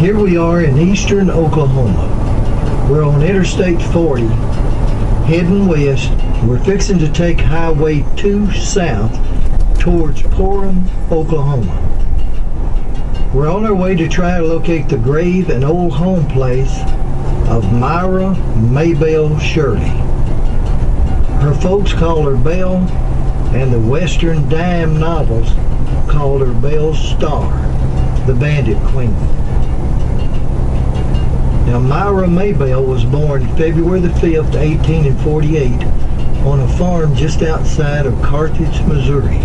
Here we are in eastern Oklahoma. We're on Interstate 40, heading west. We're fixing to take Highway 2 south towards Porum, Oklahoma. We're on our way to try to locate the grave and old home place of Myra Maybelle Shirley. Her folks call her Belle, and the Western dime novels called her Belle Starr, the Bandit Queen. Now, Myra Maybelle was born February the 5th, 1848, on a farm just outside of Carthage, Missouri.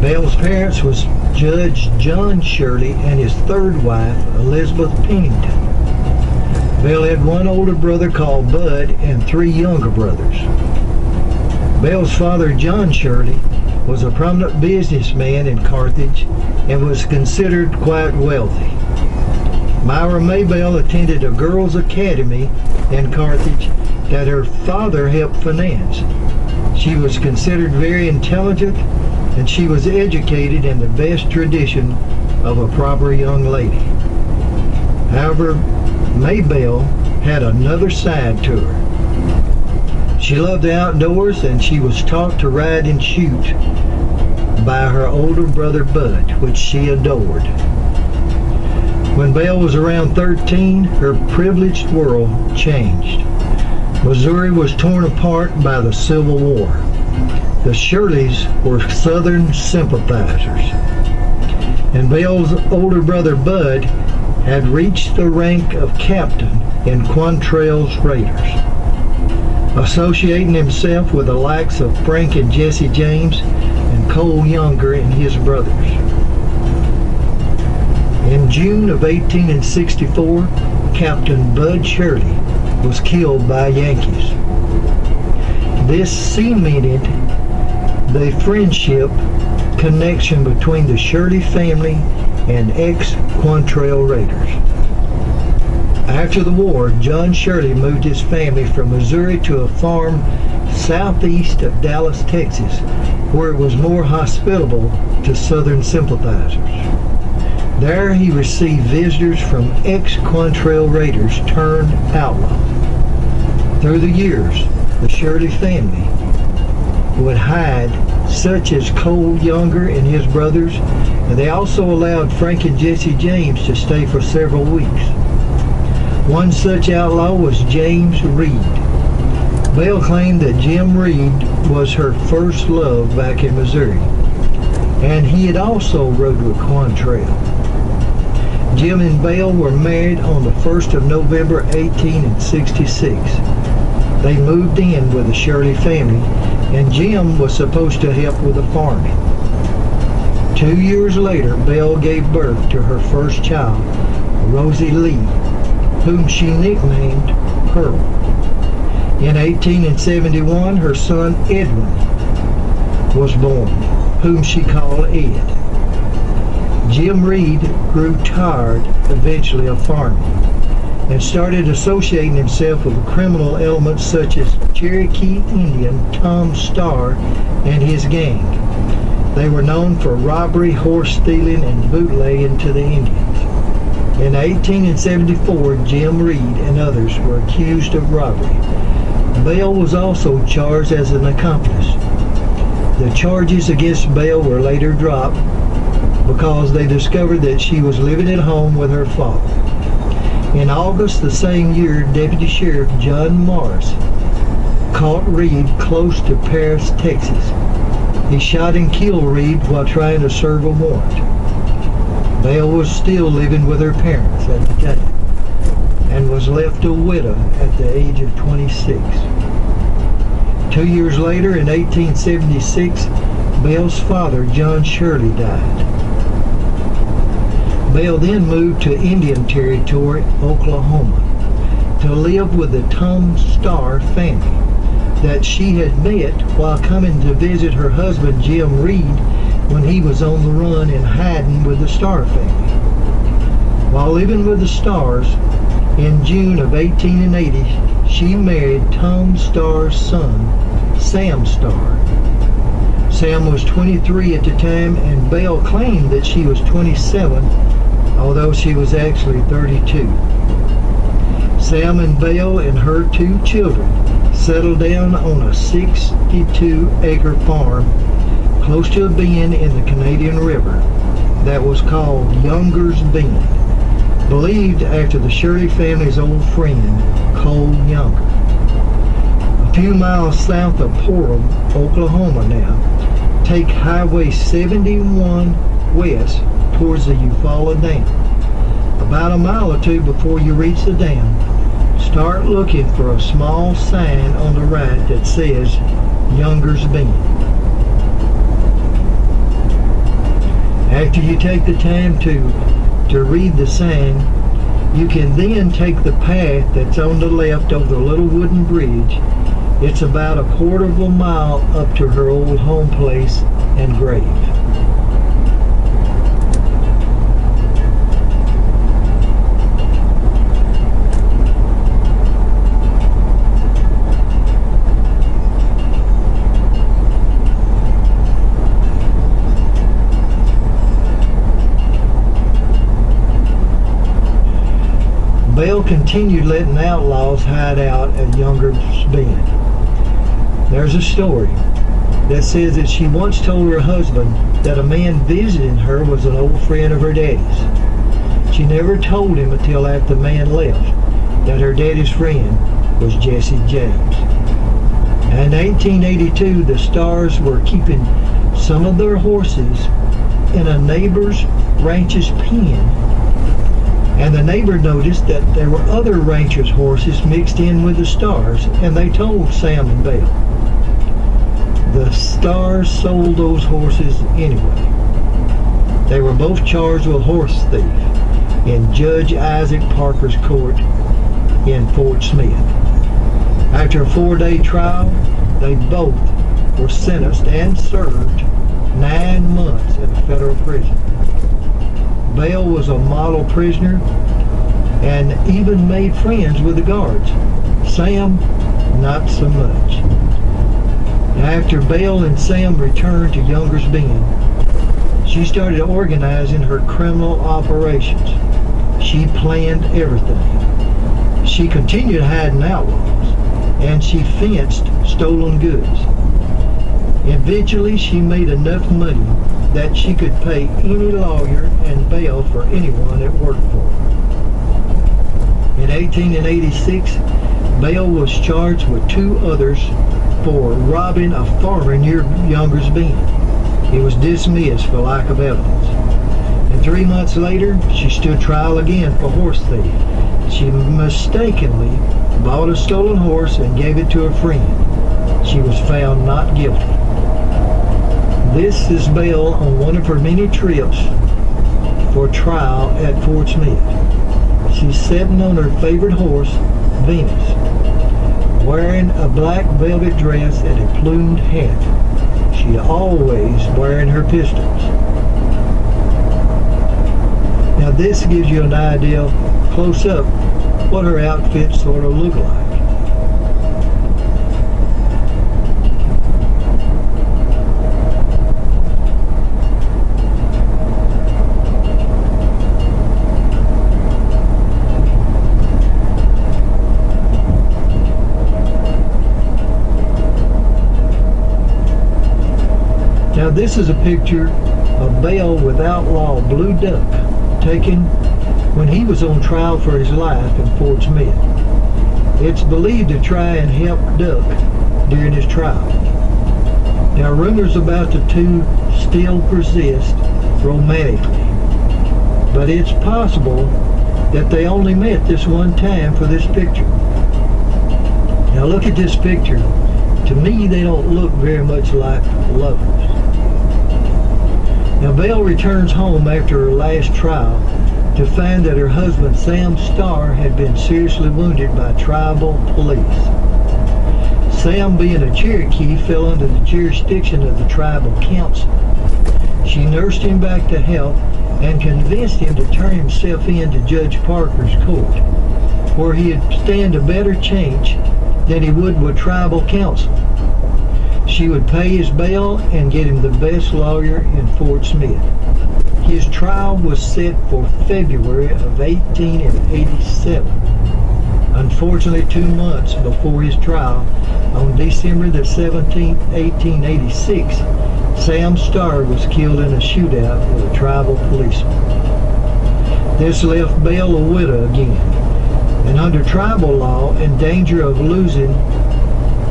Belle's parents was Judge John Shirley and his third wife, Elizabeth Pennington. Belle had one older brother called Bud and three younger brothers. Belle's father, John Shirley, was a prominent businessman in Carthage and was considered quite wealthy. Myra Maybelle attended a girls' academy in Carthage that her father helped finance. She was considered very intelligent, and she was educated in the best tradition of a proper young lady. However, Maybelle had another side to her. She loved the outdoors, and she was taught to ride and shoot by her older brother Bud, which she adored. When Belle was around 13, her privileged world changed. Missouri was torn apart by the Civil War. The Shirleys were Southern sympathizers, and Belle's older brother Bud had reached the rank of captain in Quantrell's Raiders, associating himself with the likes of Frank and Jesse James and Cole Younger and his brothers. In June of 1864, Captain Bud Shirley was killed by Yankees. This cemented the friendship connection between the Shirley family and ex-Quantrell Raiders. After the war, John Shirley moved his family from Missouri to a farm southeast of Dallas, Texas, where it was more hospitable to Southern sympathizers. There he received visitors from ex-Quantrell Raiders turned outlaw. Through the years, the Shirley family would hide such as Cole Younger and his brothers, and they also allowed Frank and Jesse James to stay for several weeks. One such outlaw was James Reed. Belle claimed that Jim Reed was her first love back in Missouri, and he had also rode with Quantrell. Jim and Belle were married on the 1st of November 1866. They moved in with the Shirley family, and Jim was supposed to help with the farming. 2 years later, Belle gave birth to her first child, Rosie Lee, whom she nicknamed Pearl. In 1871, her son Edwin was born, whom she called Ed. Jim Reed grew tired eventually of farming and started associating himself with criminal elements such as Cherokee Indian Tom Starr and his gang. They were known for robbery, horse stealing, and bootlegging to the Indians. In 1874, Jim Reed and others were accused of robbery. Belle was also charged as an accomplice. The charges against Belle were later dropped because they discovered that she was living at home with her father. In August the same year, Deputy Sheriff John Morris caught Reed close to Paris, Texas. He shot and killed Reed while trying to serve a warrant. Belle was still living with her parents at the time and was left a widow at the age of 26. 2 years later, in 1876, Belle's father, John Shirley, died. Belle then moved to Indian Territory, Oklahoma, to live with the Tom Starr family that she had met while coming to visit her husband, Jim Reed, when he was on the run and hiding with the Starr family. While living with the Starrs, in June of 1880, she married Tom Starr's son, Sam Starr. Sam was 23 at the time, and Belle claimed that she was 27 although she was actually 32. Sam and Belle and her 2 children settled down on a 62-acre farm close to a bend in the Canadian River that was called Younger's Bend, believed after the Shirley family's old friend, Cole Younger. A few miles south of Portal, Oklahoma now, take Highway 71 west towards the Eufaula Dam. About a mile or 2 before you reach the dam, start looking for a small sign on the right that says Younger's Bend. After you take the time to read the sign, you can then take the path that's on the left over the little wooden bridge. It's about a quarter of a mile up to her old home place and grave. Belle continued letting outlaws hide out at Younger's Bend. There's a story that says that she once told her husband that a man visiting her was an old friend of her daddy's. She never told him until after the man left that her daddy's friend was Jesse James. In 1882, the Starrs were keeping some of their horses in a neighbor's ranch's pen, and the neighbor noticed that there were other ranchers' horses mixed in with the Starrs, and they told Sam and Belle. The Starrs sold those horses anyway. They were both charged with horse thief in Judge Isaac Parker's court in Fort Smith. After a 4-day trial, they both were sentenced and served 9 months in a federal prison. Belle was a model prisoner and even made friends with the guards. Sam, not so much. After Belle and Sam returned to Younger's Bend, she started organizing her criminal operations. She planned everything. She continued hiding outlaws, and she fenced stolen goods. Eventually, she made enough money that she could pay any lawyer and bail for anyone that worked for her. In 1886, Belle was charged with 2 others for robbing a farmer near Younger's Bend. He was dismissed for lack of evidence. And 3 months later, she stood trial again for horse thief. She mistakenly bought a stolen horse and gave it to a friend. She was found not guilty. This is Belle on one of her many trips for trial at Fort Smith. She's sitting on her favorite horse, Venus, wearing a black velvet dress and a plumed hat. She always wearing her pistols. Now this gives you an idea, close up, what her outfit sort of looked like. Now this is a picture of Belle with outlaw Blue Duck, taken when he was on trial for his life in Fort Smith. It's believed to try and help Duck during his trial. Now rumors about the 2 still persist romantically, but it's possible that they only met this one time for this picture. Now look at this picture. To me, they don't look very much like lovers. Now Belle returns home after her last trial to find that her husband Sam Starr had been seriously wounded by tribal police. Sam, being a Cherokee, fell under the jurisdiction of the tribal council. She nursed him back to health and convinced him to turn himself in to Judge Parker's court, where he'd stand a better chance than he would with tribal council. She would pay his bail and get him the best lawyer in Fort Smith. His trial was set for February of 1887. Unfortunately, 2 months before his trial, on December the 17th, 1886, Sam Starr was killed in a shootout with a tribal policeman. This left Belle a widow again, and under tribal law in danger of losing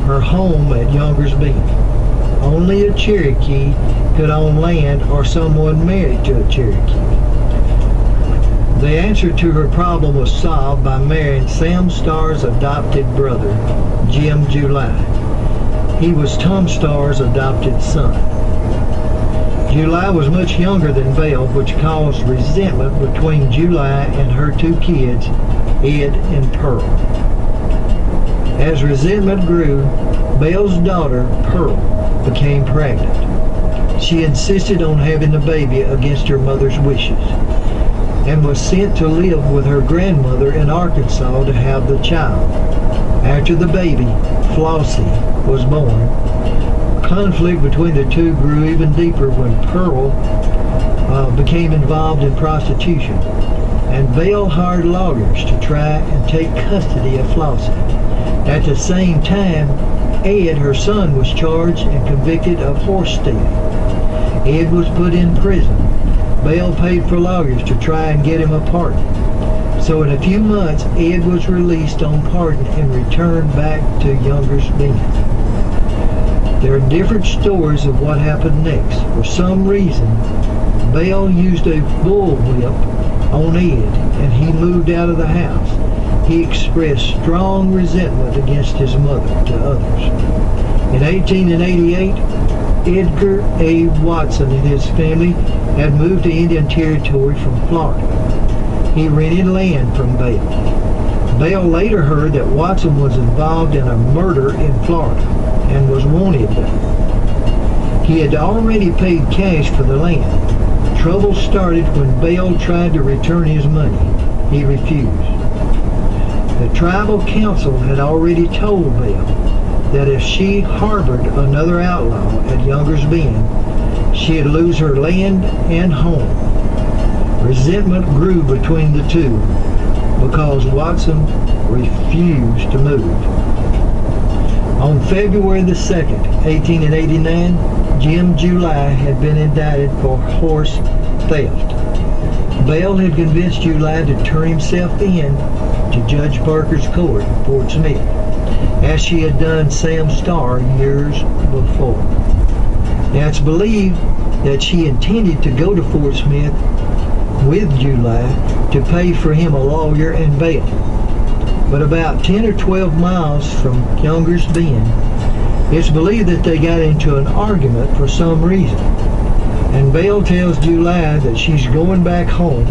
her home at Younger's Bend. Only a Cherokee could own land or someone married to a Cherokee. The answer to her problem was solved by marrying Sam Starr's adopted brother, Jim July. He was Tom Starr's adopted son. July was much younger than Belle, which caused resentment between July and her 2 kids, Ed and Pearl. As resentment grew, Belle's daughter, Pearl, became pregnant. She insisted on having the baby against her mother's wishes and was sent to live with her grandmother in Arkansas to have the child. After the baby, Flossie, was born, conflict between the two grew even deeper when Pearl became involved in prostitution, and Belle hired lawyers to try and take custody of Flossie. At the same time, Ed, her son, was charged and convicted of horse stealing. Ed was put in prison. Belle paid for lawyers to try and get him a pardon. So in a few months, Ed was released on pardon and returned back to Younger's Bend. There are different stories of what happened next. For some reason, Belle used a bullwhip on Ed, and he moved out of the house. He expressed strong resentment against his mother to others. In 1888, Edgar A. Watson and his family had moved to Indian Territory from Florida. He rented land from Belle. Belle later heard that Watson was involved in a murder in Florida and was wanted there. He had already paid cash for the land. Trouble started when Belle tried to return his money. He refused. The tribal council had already told Belle that if she harbored another outlaw at Younger's Bend, she'd lose her land and home. Resentment grew between the two because Watson refused to move. On February the 2nd, 1889, Jim July had been indicted for horse theft. Belle had convinced July to turn himself in to Judge Parker's court in Fort Smith, as she had done Sam Starr years before. Now it's believed that she intended to go to Fort Smith with July to pay for him a lawyer and bail. But about 10 or 12 miles from Younger's Bend, it's believed that they got into an argument for some reason. And Belle tells July that she's going back home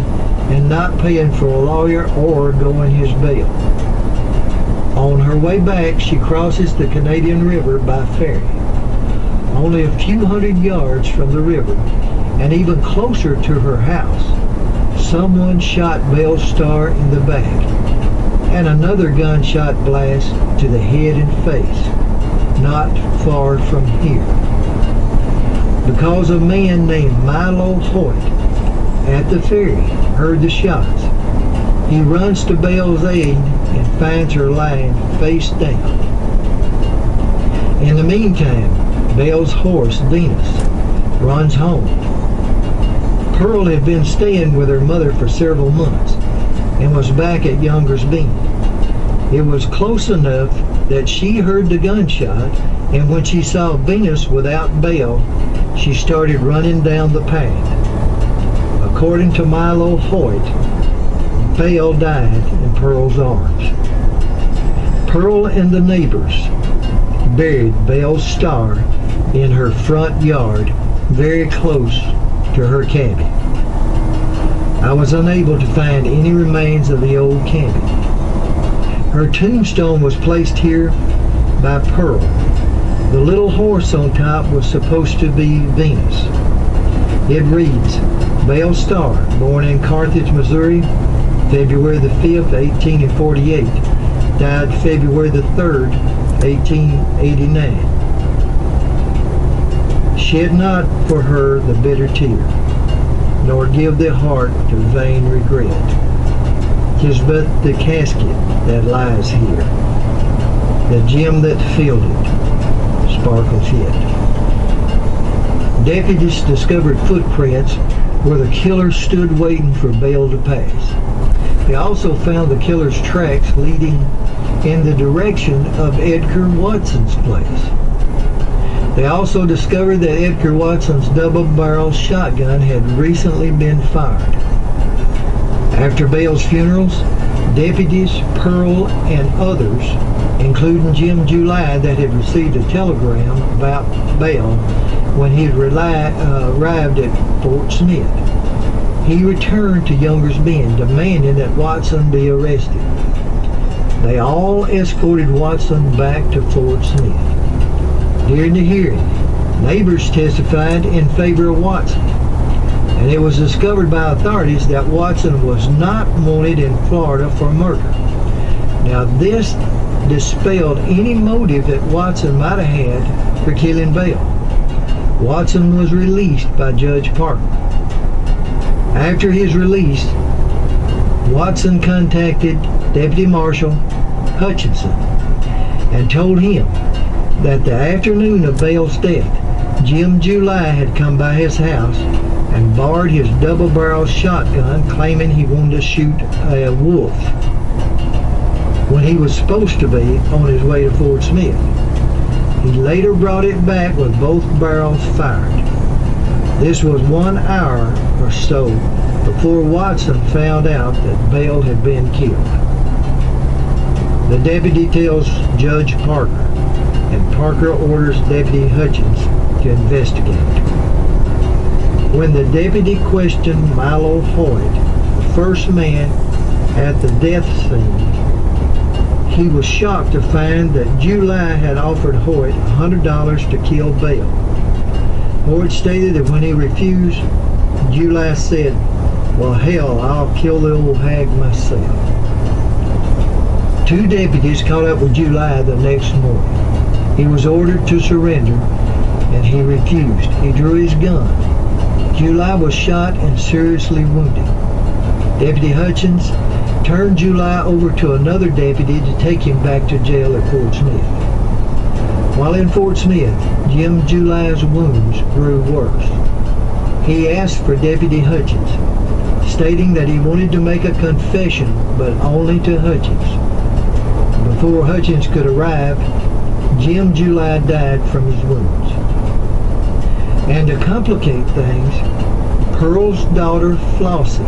and not paying for a lawyer or going his bail. On her way back, she crosses the Canadian River by ferry. Only a few hundred yards from the river, and even closer to her house, someone shot Belle Starr in the back, and another gunshot blast to the head and face, not far from here. Because a man named Milo Hoyt at the ferry heard the shots, he runs to Belle's aid and finds her lying face down. In the meantime, Belle's horse, Venus, runs home. Pearl had been staying with her mother for several months and was back at Younger's Bend. It was close enough that she heard the gunshot, and when she saw Venus without Belle, she started running down the path. According to Milo Hoyt, Belle died in Pearl's arms. Pearl and the neighbors buried Belle Starr in her front yard, very close to her cabin. I was unable to find any remains of the old cabin. Her tombstone was placed here by Pearl. The little horse on top was supposed to be Venus. It reads, Belle Starr, born in Carthage, Missouri, February the 5th, 1848, died February the 3rd, 1889. Shed not for her the bitter tear. nor give the heart to vain regret. 'Tis but the casket that lies here, the gem that filled it sparkles yet. Deputies discovered footprints where the killer stood waiting for Belle to pass. They also found the killer's tracks leading in the direction of Edgar Watson's place. They also discovered that Edgar Watson's double-barrel shotgun had recently been fired. After Belle's funerals, deputies, Pearl, and others, including Jim July, that had received a telegram about Belle when he had arrived at Fort Smith. He returned to Younger's Bend, demanding that Watson be arrested. They all escorted Watson back to Fort Smith. During the hearing, neighbors testified in favor of Watson, and it was discovered by authorities that Watson was not wanted in Florida for murder. Now, this dispelled any motive that Watson might have had for killing Belle. Watson was released by Judge Parker. After his release, Watson contacted Deputy Marshal Hutchinson and told him that the afternoon of Belle's death, Jim July had come by his house and borrowed his double-barrel shotgun, claiming he wanted to shoot a wolf when he was supposed to be on his way to Fort Smith. He later brought it back with both barrels fired. This was 1 hour or so before Watson found out that Belle had been killed. The deputy tells Judge Parker, and Parker orders Deputy Hutchins to investigate. When the deputy questioned Milo Hoyt, the first man at the death scene, he was shocked to find that July had offered Hoyt $100 to kill Belle. Hoyt stated that when he refused, July said, "Well, hell, I'll kill the old hag myself." Two deputies caught up with July the next morning. He was ordered to surrender, and he refused. He drew his gun. July was shot and seriously wounded. Deputy Hutchins turned July over to another deputy to take him back to jail at Fort Smith. While in Fort Smith, Jim July's wounds grew worse. He asked for Deputy Hutchins, stating that he wanted to make a confession, but only to Hutchins. Before Hutchins could arrive, Jim July died from his wounds. And to complicate things, Pearl's daughter Flossie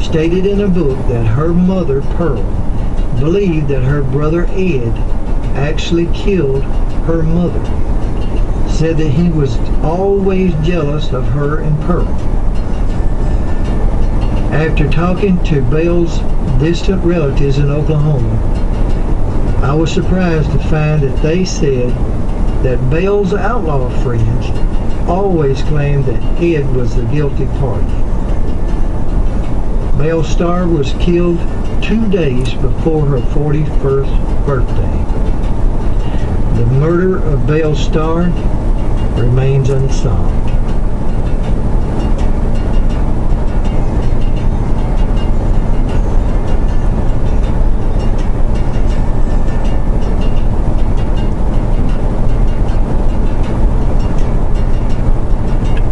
stated in a book that her mother, Pearl, believed that her brother Ed actually killed her mother, said that he was always jealous of her and Pearl. After talking to Belle's distant relatives in Oklahoma, I was surprised to find that they said that Belle's outlaw friends always claimed that Ed was the guilty party. Belle Starr was killed 2 days before her 41st birthday. The murder of Belle Starr remains unsolved.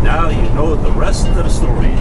Now you know the rest of the story.